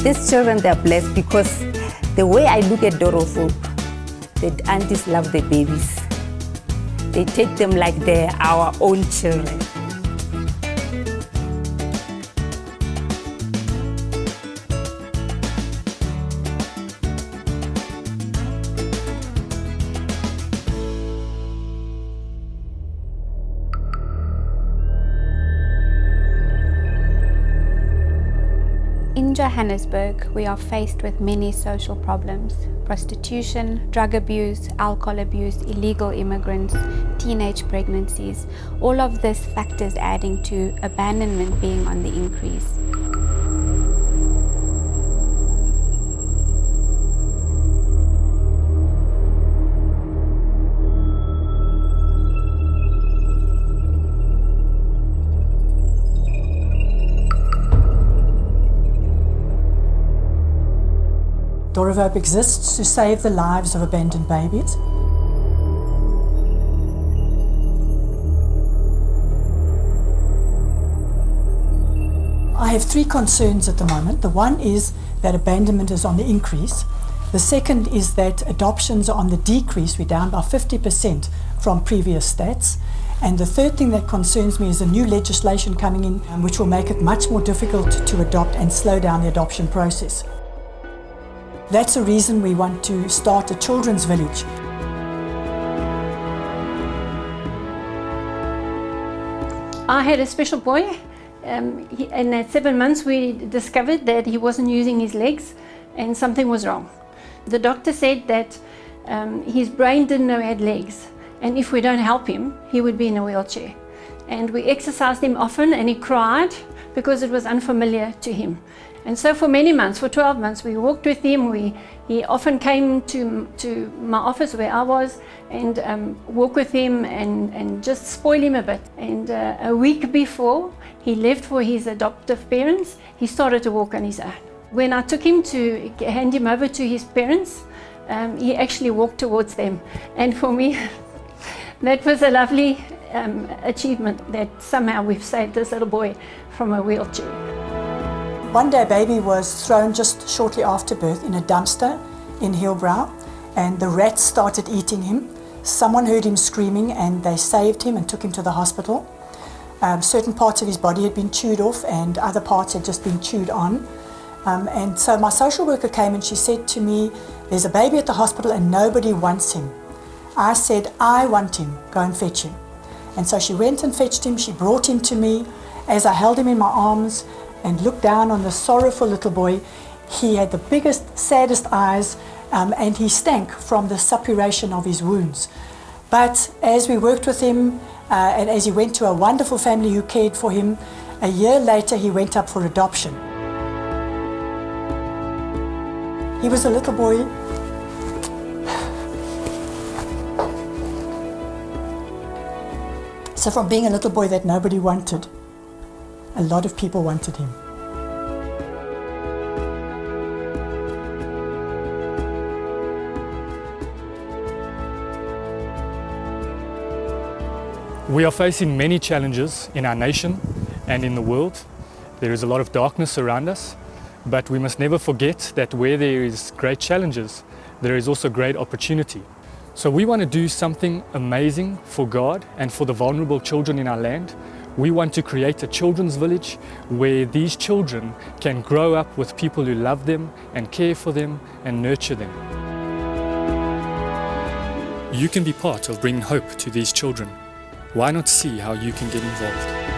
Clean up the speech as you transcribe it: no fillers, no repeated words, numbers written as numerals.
These children, they're blessed because the way I look at Dorofo, the aunties love the babies. They take them like they're our own children. In Johannesburg, we are faced with many social problems: prostitution, drug abuse, alcohol abuse, illegal immigrants, teenage pregnancies. All of this factors adding to abandonment being on the increase. Dorovope exists to save the lives of abandoned babies. I have three concerns at the moment. The one is that abandonment is on the increase. The second is that adoptions are on the decrease. We're down by 50% from previous stats. And the third thing that concerns me is a new legislation coming in which will make it much more difficult to adopt and slow down the adoption process. That's the reason we want to start a children's village. I had a special boy, and at 7 months we discovered that he wasn't using his legs and something was wrong. The doctor said that his brain didn't know he had legs, and if we don't help him, he would be in a wheelchair. And we exercised him often, and he cried because it was unfamiliar to him. And so for many months, for 12 months, we walked with him. He often came to my office where I was and walk with him and just spoil him a bit. And a week before he left for his adoptive parents, he started to walk on his own. When I took him to hand him over to his parents, he actually walked towards them. And for me, that was a lovely achievement that somehow we've saved this little boy from a wheelchair. One day a baby was thrown just shortly after birth in a dumpster in Hillbrow, and the rats started eating him. Someone heard him screaming and they saved him and took him to the hospital. Certain parts of his body had been chewed off and other parts had just been chewed on. And so my social worker came and she said to me, "There's a baby at the hospital and nobody wants him." I said, "I want him, go and fetch him." And so she went and fetched him, she brought him to me. As I held him in my arms and looked down on the sorrowful little boy, he had the biggest, saddest eyes, and he stank from the suppuration of his wounds. But as we worked with him, and as he went to a wonderful family who cared for him, a year later he went up for adoption. He was a little boy. So from being a little boy that nobody wanted, a lot of people wanted him. We are facing many challenges in our nation and in the world. There is a lot of darkness around us, but we must never forget that where there is great challenges, there is also great opportunity. So we want to do something amazing for God and for the vulnerable children in our land. We want to create a children's village where these children can grow up with people who love them and care for them and nurture them. You can be part of bringing hope to these children. Why not see how you can get involved?